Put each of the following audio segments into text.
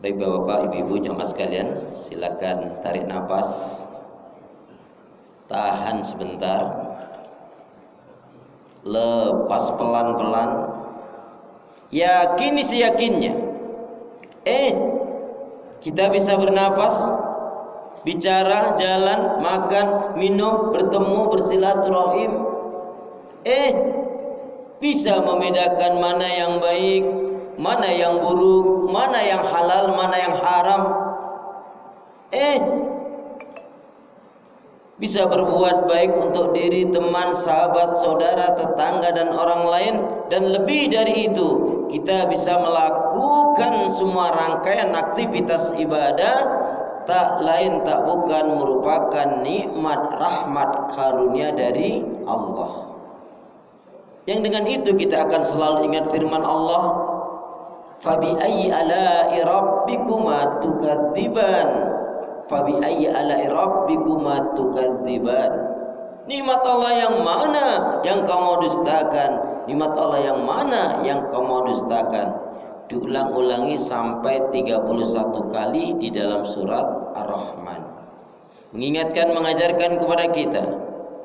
Baik Bapak, Ibu-ibu, jamaah sekalian, silakan tarik nafas, tahan sebentar, lepas pelan-pelan, yakini seyakinnya. Kita bisa bernafas, bicara, jalan, makan, minum, bertemu, bersilaturahim. Bisa membedakan mana yang baik, mana yang buruk, mana yang halal, mana yang haram. Bisa berbuat baik untuk diri, teman, sahabat, saudara, tetangga, dan orang lain. Dan lebih dari itu, kita bisa melakukan semua rangkaian aktivitas ibadah, tak lain tak bukan merupakan nikmat, rahmat, karunia dari Allah. Yang dengan itu kita akan selalu ingat firman Allah, Fabi ayyi ala'i rabbikuma tukadziban. Fabi ayyi ala'i rabbikuma tukadziban. Nikmat Allah yang mana yang kau mau dustakan? Nikmat Allah yang mana yang kau mau dustakan? Diulang-ulangi sampai 31 kali di dalam surat Ar-Rahman. Mengingatkan, mengajarkan kepada kita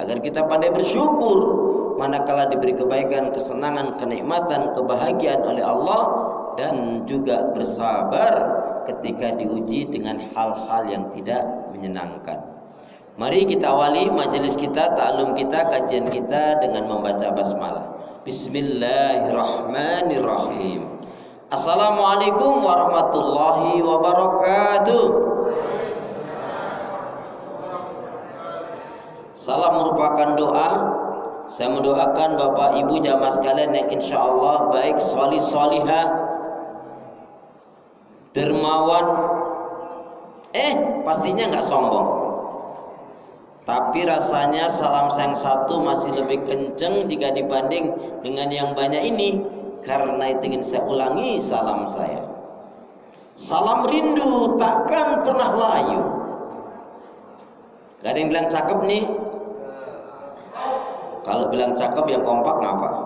agar kita pandai bersyukur manakala diberi kebaikan, kesenangan, kenikmatan, kebahagiaan oleh Allah, dan juga bersabar ketika diuji dengan hal-hal yang tidak menyenangkan. Mari kita awali majelis kita, ta'alum kita, kajian kita dengan membaca basmalah. Bismillahirrahmanirrahim. Assalamualaikum warahmatullahi wabarakatuh. Salam merupakan doa. Saya mendoakan Bapak Ibu jamaah sekalian yang insya Allah baik, solih solihah, dermawan, pastinya nggak sombong. Tapi rasanya salam yang satu masih lebih kenceng jika dibanding dengan yang banyak ini. Karena itu ingin saya ulangi salam saya. Salam rindu takkan pernah layu. Gak ada yang bilang cakep nih. Kalau bilang cakep yang kompak ngapa?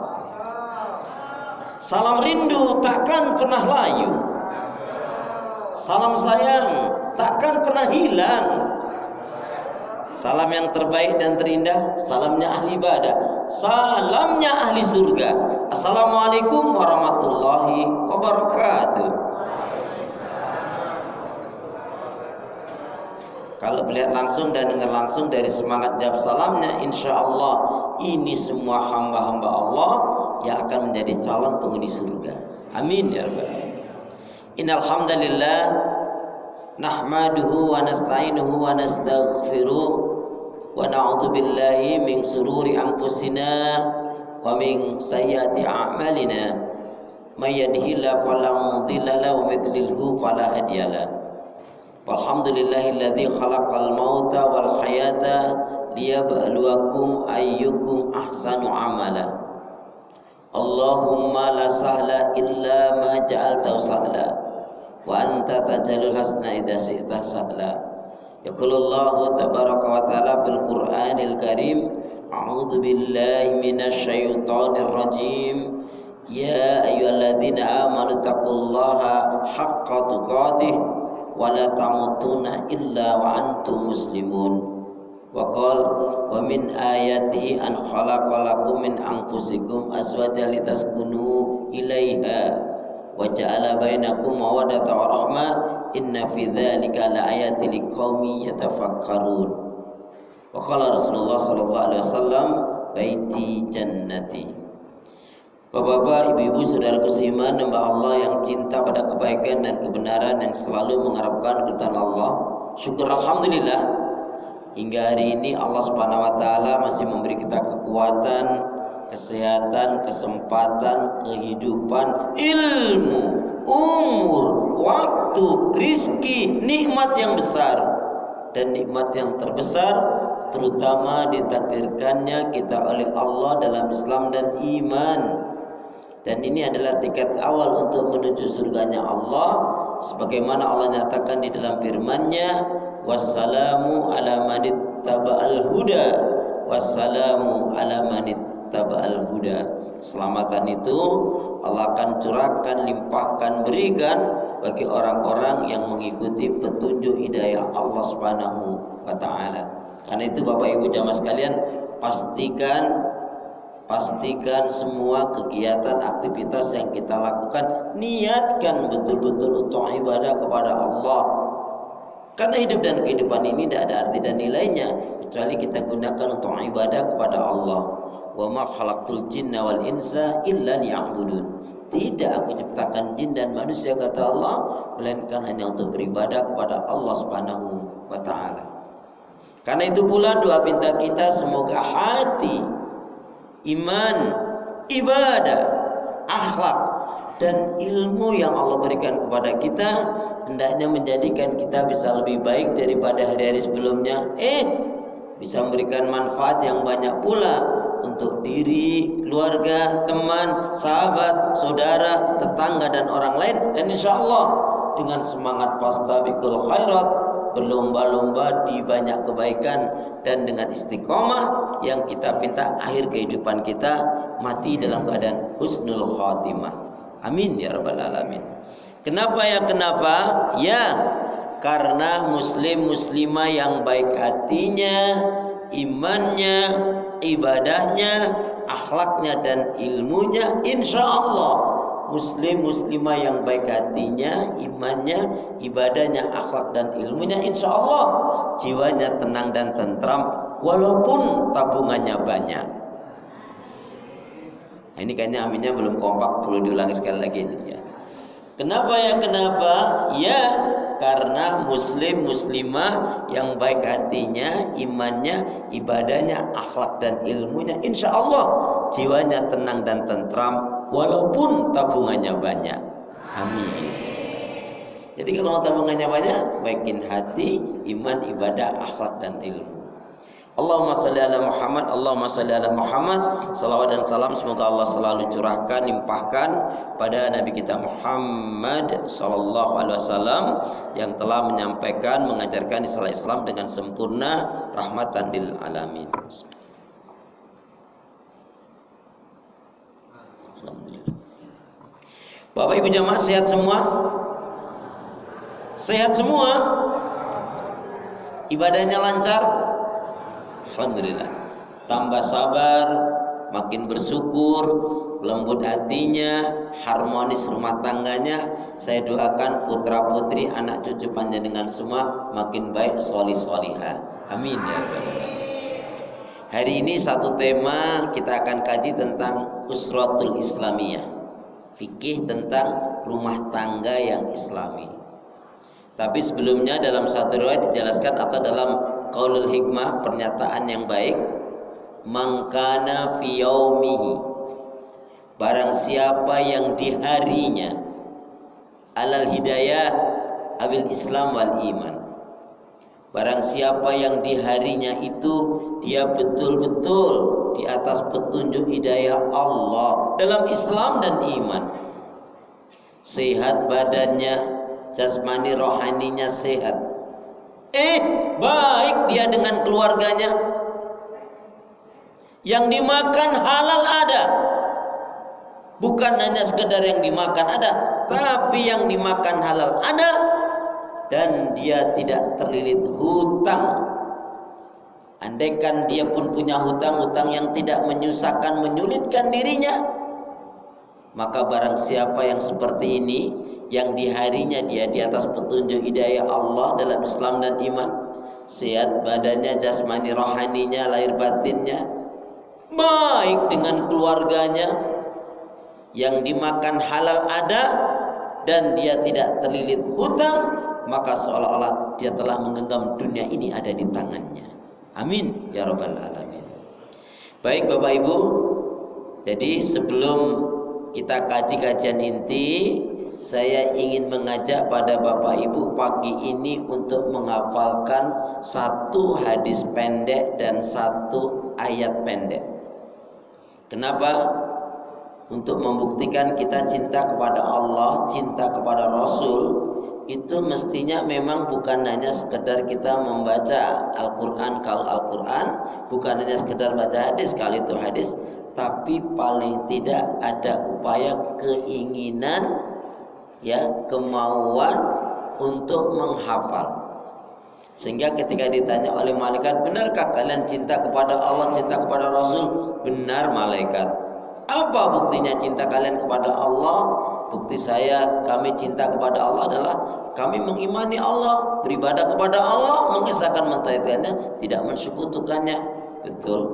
Salam rindu takkan pernah layu. Salam sayang takkan pernah hilang. Salam yang terbaik dan terindah, salamnya ahli ibadah, salamnya ahli surga. Assalamualaikum warahmatullahi wabarakatuh. Kalau melihat langsung dan dengar langsung dari semangat jawab salamnya, insya Allah ini semua hamba-hamba Allah yang akan menjadi calon penghuni surga. Amin ya rabbal alamin. Innal hamdalillah nahmaduhu wa nasta'inuhu wa nastaghfiruh wa na'udzu billahi min sururi anfusina wa min sayyiati a'malina. May yahdihillahu fala mudilla lahu wa may yudlilhu fala hadiya lahu. Walhamdulillahilladzi khalaqal mauta wal hayata liyabluwakum ayyukum ahsanu amala. Allahumma la sahla illa ma ja'altahu sahla wa anta taj'alul hasna idza syi'ta sahla. Yaqulullahu tabaraka wa ta'ala fil Qur'anil Karim, a'udzu billahi minasy syaithanir rajim. Ya ayyuhalladzina amanu taqullaha haqqa tuqatih wa la tamutunna illa wa antum muslimun. Wa qala wa min ayatihi an khalaqalakum min anfusikum azwajan litaskunu ilaiha wa ja'ala bainakum mawaddatan wa rahmah inna fi dzalika laayatin liqaumin yatafakkarun. Wa qala Rasulullah sallallahu alaihi wasallam baiti jannati. Bapak-bapak, ibu-ibu, saudaraku seiman, hamba Allah yang cinta pada kebaikan dan kebenaran, yang selalu mengharapkan keridhaan Allah. Syukur alhamdulillah hingga hari ini Allah Subhanahu wa taala masih memberi kita kekuatan, kesehatan, kesempatan, kehidupan, ilmu, umur, waktu, rizki, nikmat yang besar. Dan nikmat yang terbesar terutama ditakdirkannya kita oleh Allah dalam Islam dan iman. Dan ini adalah tiket awal untuk menuju surganya Allah, sebagaimana Allah nyatakan di dalam firman-Nya, wassalamu ala manittaba'al huda, wassalamu ala manittaba'al huda. Keselamatan itu Allah akan curahkan, limpahkan, berikan bagi orang-orang yang mengikuti petunjuk hidayah Allah Subhanahu wa taala. Karena itu Bapak Ibu jamaah sekalian, pastikan semua kegiatan aktivitas yang kita lakukan niatkan betul-betul untuk ibadah kepada Allah. Karena hidup dan kehidupan ini tidak ada arti dan nilainya kecuali kita gunakan untuk ibadah kepada Allah. Wa ma khalaqtul jinna wal insa illa liya'budun. Tidak aku ciptakan jin dan manusia, kata Allah, melainkan hanya untuk beribadah kepada Allah Subhanahu wa taala. Karena itu pula doa minta kita semoga hati, iman, ibadah, akhlak dan ilmu yang Allah berikan kepada kita hendaknya menjadikan kita bisa lebih baik daripada hari-hari sebelumnya. Bisa memberikan manfaat yang banyak pula untuk diri, keluarga, teman, sahabat, saudara, tetangga dan orang lain. Dan insya Allah dengan semangat fastabiqul khairat, berlomba-lomba di banyak kebaikan, dan dengan istiqomah yang kita minta akhir kehidupan kita mati dalam keadaan husnul khatimah. Amin ya rabbal alamin. Kenapa ya? Kenapa? Ya, karena muslim muslimah yang baik hatinya, imannya, ibadahnya, akhlaknya dan ilmunya, insya Allah muslim muslimah yang baik hatinya, imannya, ibadahnya, akhlak dan ilmunya, insya Allah jiwanya tenang dan tentram walaupun tabungannya banyak. Nah, ini kayaknya aminnya belum kompak, perlu diulangi sekali lagi ini ya. Kenapa ya? Kenapa? Ya, karena muslim muslimah yang baik hatinya, imannya, ibadahnya, akhlak dan ilmunya, insya Allah jiwanya tenang dan tentram walaupun tabungannya banyak. Amin. Jadi kalau tabungannya banyak, baikin hati, iman, ibadah, akhlak dan ilmu. Allahumma salli ala Muhammad, Allahumma salli ala Muhammad. Salawat dan salam semoga Allah selalu curahkan, limpahkan pada Nabi kita Muhammad sallallahu alaihi wasallam yang telah menyampaikan, mengajarkan Islam dengan sempurna, rahmatan lil alamin. Alhamdulillah. Bapak Ibu jamaah sehat semua? Sehat semua? Ibadahnya lancar? Alhamdulillah. Tambah sabar, makin bersyukur, lembut hatinya, harmonis rumah tangganya. Saya doakan putra putri, anak cucu panjenengan semua makin baik, solih solihah. Amin ya rabbal alamin. Hari ini satu tema kita akan kaji tentang usratul islamiyah, fikih tentang rumah tangga yang islami. Tapi sebelumnya dalam satu riwayat dijelaskan atau dalam qaulul hikmah, pernyataan yang baik, mangkana fi yaumihi, barang siapa yang di harinya alal hidayah awil islam wal iman, barang siapa yang di harinya itu dia betul-betul di atas petunjuk hidayah Allah dalam Islam dan iman, sehat badannya, jasmani rohaninya sehat, baik dia dengan keluarganya, yang dimakan halal ada, bukan hanya sekedar yang dimakan ada, tapi yang dimakan halal ada, dan dia tidak terlilit hutang. Andaikan dia pun punya hutang-hutang yang tidak menyusahkan, menyulitkan dirinya, maka barang siapa yang seperti ini, yang di harinya dia di atas petunjuk hidayah Allah dalam Islam dan iman, sehat badannya, jasmani rohaninya, lahir batinnya, baik dengan keluarganya, yang dimakan halal ada, dan dia tidak terlilit hutang, maka seolah-olah dia telah menggenggam dunia ini ada di tangannya. Amin ya rabbal alamin. Baik Bapak Ibu, jadi sebelum kita kaji kajian inti, saya ingin mengajak pada Bapak Ibu pagi ini untuk menghafalkan satu hadis pendek dan satu ayat pendek. Kenapa? Untuk membuktikan kita cinta kepada Allah, cinta kepada Rasul. Itu mestinya memang bukan hanya sekedar kita membaca Al-Quran kalau Al-Quran, bukan hanya sekedar baca hadis kalau itu hadis, tapi paling tidak ada upaya keinginan ya kemauan untuk menghafal. Sehingga ketika ditanya oleh malaikat, benarkah kalian cinta kepada Allah, cinta kepada Rasul? Benar malaikat. Apa buktinya cinta kalian kepada Allah? Bukti kami cinta kepada Allah adalah kami mengimani Allah, beribadah kepada Allah, mengesahkan mentauhidkannya, tidak mensekutukannya. Betul.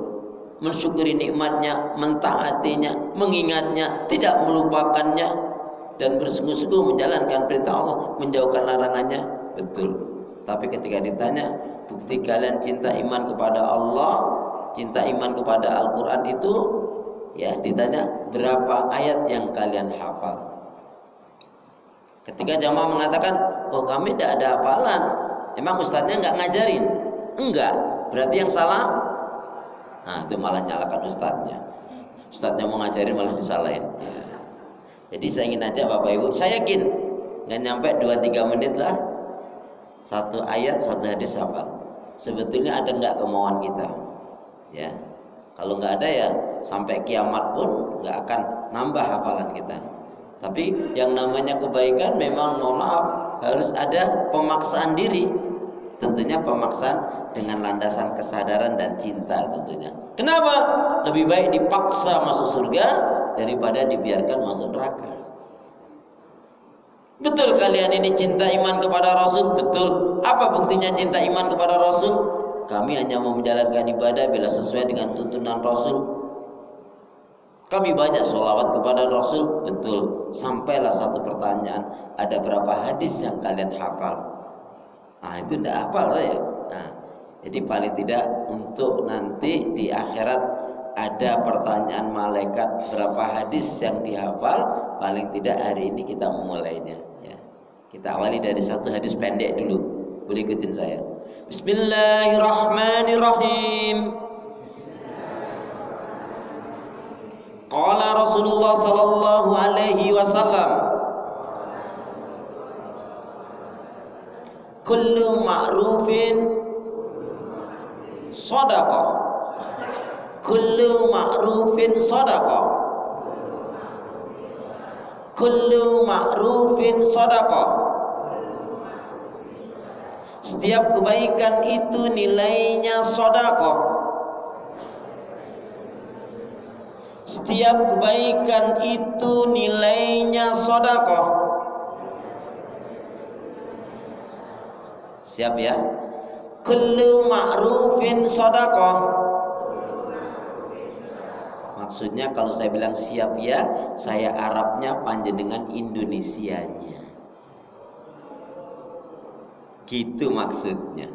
Mensyukuri nikmatnya, mentaatinya, mengingatnya, tidak melupakannya, dan bersungguh-sungguh menjalankan perintah Allah, menjauhkan larangannya. Betul. Tapi ketika ditanya, bukti kalian cinta iman kepada Allah, cinta iman kepada Al-Quran itu, ya ditanya berapa ayat yang kalian hafal. Ketika jamaah mengatakan, oh kami tidak ada hafalan, emang ustadznya nggak ngajarin? Enggak, berarti yang salah. Nah itu malah nyalakan ustadznya. Ustadznya mau ngajarin malah disalahin. Jadi saya ingin aja Bapak Ibu, saya yakin nggak nyampe 2-3 menit lah, satu ayat, satu hadis hafal. Sebetulnya ada nggak kemauan kita? Ya, kalau nggak ada ya sampai kiamat pun nggak akan nambah hafalan kita. Tapi yang namanya kebaikan memang mohon maaf harus ada pemaksaan diri. Tentunya pemaksaan dengan landasan kesadaran dan cinta tentunya. Kenapa? Lebih baik dipaksa masuk surga daripada dibiarkan masuk neraka. Betul kalian ini cinta iman kepada Rasul? Betul. Apa buktinya cinta iman kepada Rasul? Kami hanya mau menjalankan ibadah bila sesuai dengan tuntunan Rasul. Kami banyak sholawat kepada Rasul. Betul. Sampailah satu pertanyaan, ada berapa hadis yang kalian hafal? Nah itu tidak hafal saya. Nah, jadi paling tidak untuk nanti di akhirat ada pertanyaan malaikat berapa hadis yang dihafal, paling tidak hari ini kita memulainya. Ya. Kita awali dari satu hadis pendek dulu. Boleh ikutin saya. Bismillahirrahmanirrahim. Qala Rasulullah sallallahu alaihi wasallam, kullu ma'rufin shadaqah, kullu ma'rufin shadaqah, kullu ma'rufin shadaqah. Setiap kebaikan itu nilainya sedekah. Setiap kebaikan itu nilainya sedekah. Siap ya? Kullu ma'rufin sedekah. Maksudnya kalau saya bilang siap ya, saya Arabnya panjenengan Indonesianya. Gitu maksudnya.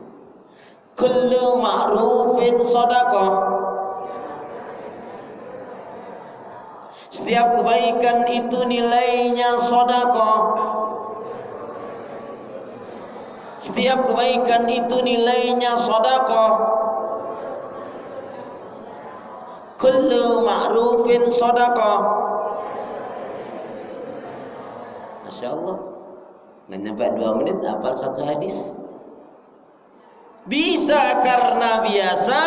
Kullu ma'rufin sedekah. Setiap kebaikan itu nilainya sedekah. Setiap kebaikan itu nilainya sedekah. Kullu ma'rufin sedekah. Masya Allah, nggak nyampe 2 menit hafal satu hadis. Bisa karena biasa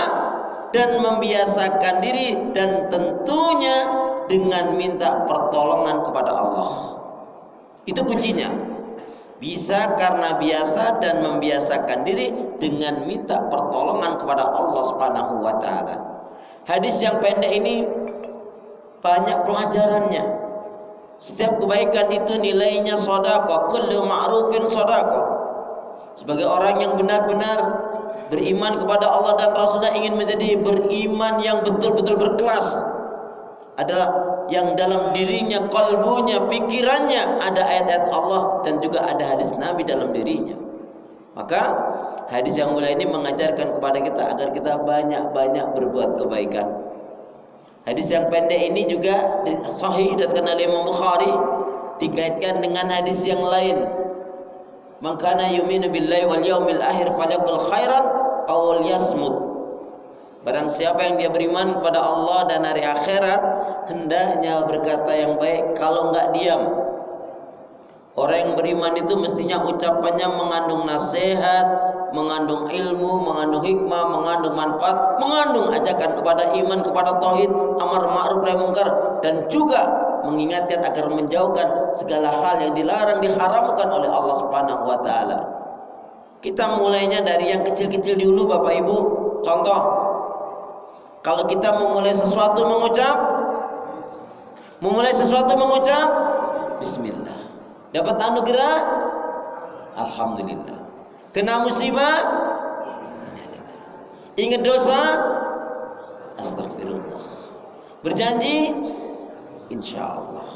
dan membiasakan diri, dan tentunya dengan minta pertolongan kepada Allah. Itu kuncinya. Bisa karena biasa dan membiasakan diri dengan minta pertolongan kepada Allah Subhanahu wa taala. Hadis yang pendek ini banyak pelajarannya. Setiap kebaikan itu nilainya sedekah, kullu ma'rufin sedekah. Sebagai orang yang benar-benar beriman kepada Allah dan Rasulnya, ingin menjadi beriman yang betul-betul berkelas, adalah yang dalam dirinya, kalbunya, pikirannya ada ayat-ayat Allah dan juga ada hadis Nabi dalam dirinya. Maka hadis yang mulia ini mengajarkan kepada kita agar kita banyak-banyak berbuat kebaikan. Hadis yang pendek ini juga sahih diriwayatkan oleh Imam Bukhari, dikaitkan dengan hadis yang lain. Man kana yu'minu billahi wal yaumil akhir falyaqul khairan aw liyasmut. Barang siapa yang dia beriman kepada Allah dan hari akhirat, hendaknya berkata yang baik, kalau enggak diam. Orang yang beriman itu mestinya ucapannya mengandung nasihat, mengandung ilmu, mengandung hikmah, mengandung manfaat, mengandung ajakan kepada iman, kepada tauhid, amar ma'ruf nahi munkar, dan juga mengingatkan agar menjauhkan segala hal yang dilarang, diharamkan oleh Allah Subhanahu wa taala. Kita mulainya dari yang kecil-kecil dulu Bapak Ibu. Contoh, kalau kita memulai sesuatu mengucap bismillah. Dapat anugerah, alhamdulillah. Kena musibah, ingat dosa, astagfirullah. Berjanji, insyaallah.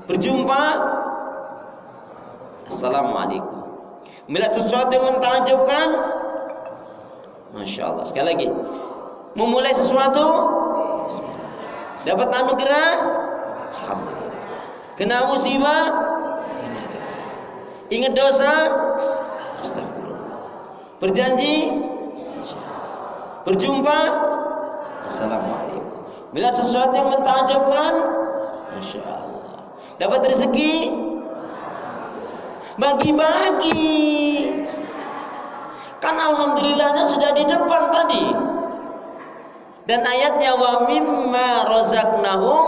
Berjumpa, assalamualaikum. Melihat sesuatu yang mentakjubkan, masya Allah. Sekali lagi, memulai sesuatu, dapat anugerah, alhamdulillah. Kena musibah, ingat dosa, astagfirullah. Berjanji, berjumpa, assalamualaikum. Melihat sesuatu yang mentakjubkan, masya Allah. Dapat rezeki, bagi-bagi. Kan alhamdulillahnya sudah di depan tadi. Dan ayatnya wa mimma razaqnahum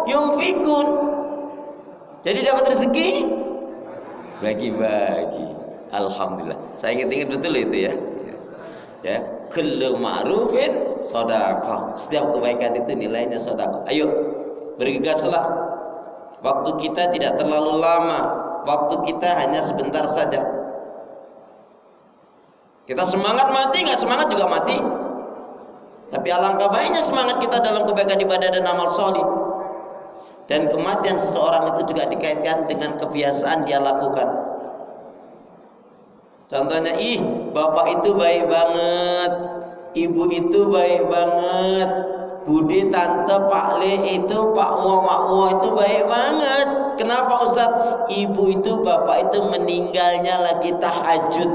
yunfikun. Jadi dapat rezeki, bagi-bagi. Alhamdulillah. Saya ingat betul itu ya. Ya, kullu ma'rufin shadaqah. Setiap kebaikan itu nilainya sedekah. Ayo, bergegaslah. Waktu kita tidak terlalu lama. Waktu kita hanya sebentar saja. Kita semangat mati, nggak semangat juga mati. Tapi alangkah baiknya semangat kita dalam kebaikan ibadah dan amal solih. Dan kematian seseorang itu juga dikaitkan dengan kebiasaan dia lakukan. Contohnya, bapak itu baik banget, ibu itu baik banget, Budi, tante, Pak Le itu, Pak Wo, Mak Wo itu baik banget. Kenapa Ustaz? Ibu itu, bapak itu meninggalnya lagi tahajud.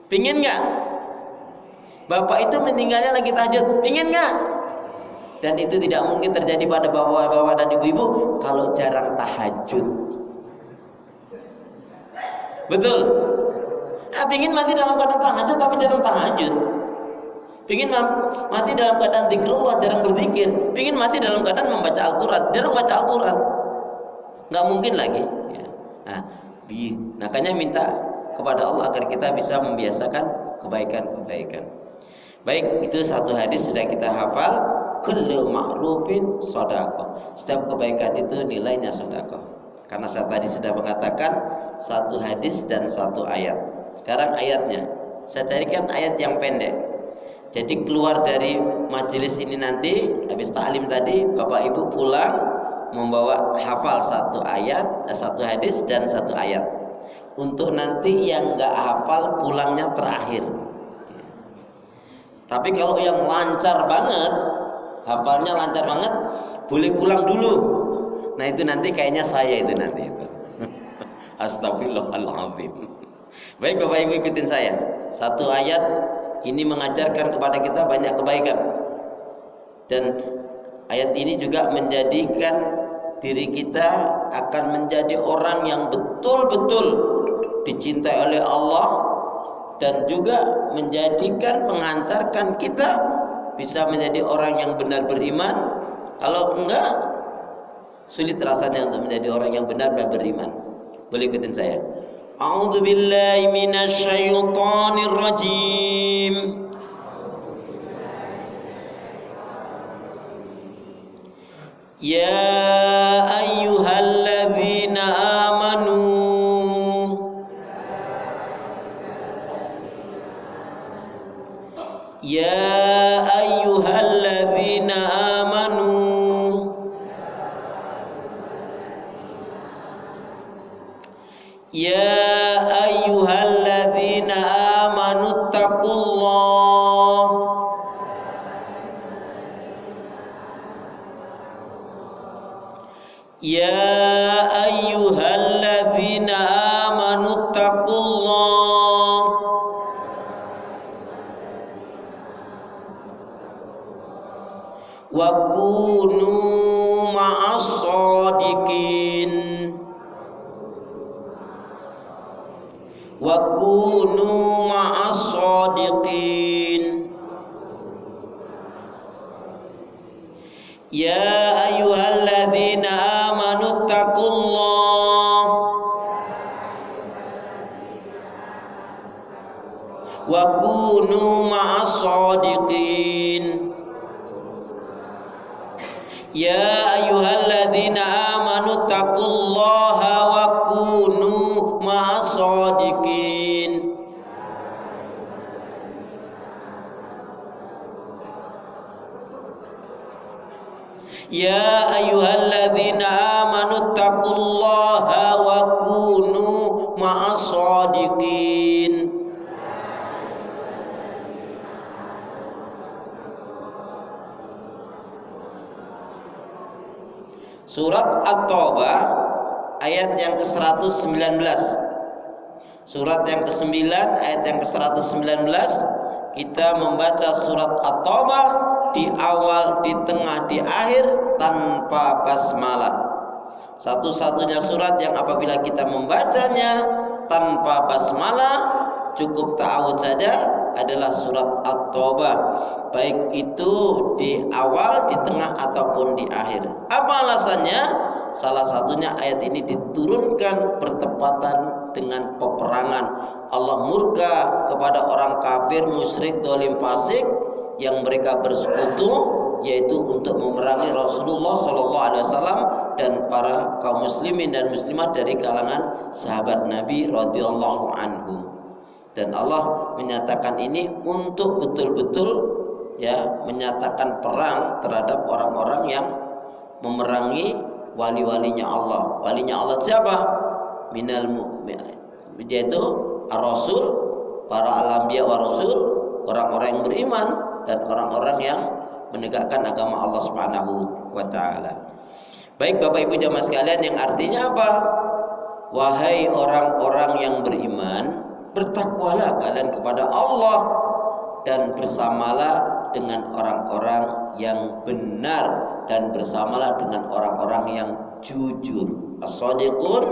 Pingin nggak? Bapak itu meninggalnya lagi tahajud. Pingin nggak? Dan itu tidak mungkin terjadi pada bapak-bapak dan ibu-ibu kalau jarang tahajud. Betul? Pingin mati dalam keadaan tahajud tapi jarang tahajud. Pingin mati dalam keadaan zikrullah, jarang berzikir. Pingin mati dalam keadaan membaca Al-Quran, jarang baca Al-Quran. Nggak mungkin lagi ya. Makanya minta kepada Allah agar kita bisa membiasakan kebaikan-kebaikan. Baik, itu satu hadis sudah kita hafal. Kullu ma'rufin shadaqah. Setiap kebaikan itu nilainya sedekah. Karena saya tadi sudah mengatakan satu hadis dan satu ayat. Sekarang ayatnya. Saya carikan ayat yang pendek. Jadi keluar dari majelis ini nanti habis ta'lim tadi, Bapak Ibu pulang membawa hafal satu ayat, satu hadis dan satu ayat. Untuk nanti yang nggak hafal pulangnya terakhir. Tapi kalau yang lancar banget, hafalnya lancar banget, boleh pulang dulu. Nah itu nanti kayaknya saya itu nanti itu. Astagfirullahaladzim. Baik Bapak Ibu, ikutin saya. Satu ayat ini mengajarkan kepada kita banyak kebaikan. Dan ayat ini juga menjadikan diri kita akan menjadi orang yang betul-betul dicintai oleh Allah, dan juga mengantarkan kita bisa menjadi orang yang benar beriman. Kalau enggak, sulit rasanya untuk menjadi orang yang benar beriman. Boleh ikutin saya. A'udzu billahi minasyaitonir rajim. Ya ayyuhalladzina amanu Ya ayyuhalladzina amanu Ya ayyuhalladzina amanu taqullah Ya ayyuhalladzina amanu taqullah wa kunu ma'as shadiqin wa kunu ma'as shadiqin Ya ayyuhalladzina taqullah wa kunu ma'as shadiqin. Ya ayyuhalladzina amanu taqullaha wa kunu ma'as shadiqin. Ya ayyuhalladzina amanu taqullaha wa kunu ma'as shadiqin. Surat At-Taubah ayat yang ke-119. Surat yang ke-9 ayat yang ke-119. Kita membaca surat At-Taubah di awal, di tengah, di akhir tanpa basmalah. Satu-satunya surat yang apabila kita membacanya tanpa basmalah, cukup ta'awudz saja, adalah surat At-Taubah, baik itu di awal, di tengah ataupun di akhir. Apa alasannya? Salah satunya ayat ini diturunkan bertepatan dengan peperangan. Allah murka kepada orang kafir, musyrik, zalim, fasik yang mereka bersekutu, yaitu untuk memerangi Rasulullah SAW dan para kaum muslimin dan muslimat dari kalangan sahabat Nabi radhiyallahu anhum. Dan Allah menyatakan ini untuk betul-betul menyatakan perang terhadap orang-orang yang memerangi wali-walinya Allah. Walinya Allah siapa? Yaitu ar-rasul, para al-anbiya wa rasul, orang-orang yang beriman dan orang-orang yang menegakkan agama Allah Subhanahu wa taala. Baik Bapak Ibu jamaah sekalian, yang artinya apa? Wahai orang-orang yang beriman, bertakwalah kalian kepada Allah dan bersamalah dengan orang-orang yang benar dan bersamalah dengan orang-orang yang jujur. As-shadiqun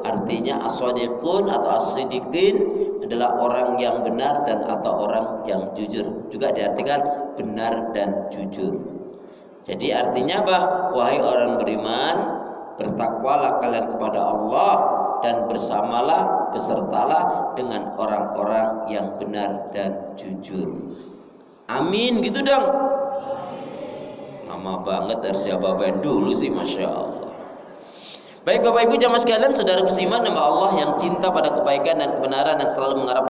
artinya as-shadiqun atau as-sidiqin adalah orang yang benar dan atau orang yang jujur. Juga diartikan benar dan jujur. Jadi artinya apa? Wahai orang beriman, bertakwalah kalian kepada Allah dan bersamalah, besertalah dengan orang-orang yang benar dan jujur. Amin, gitu dong. Lama banget harus jawaban dulu sih, Masya Allah. Baik Bapak Ibu jamaah sekalian, saudara beriman nama Allah yang cinta pada kebaikan dan kebenaran, yang selalu mengharap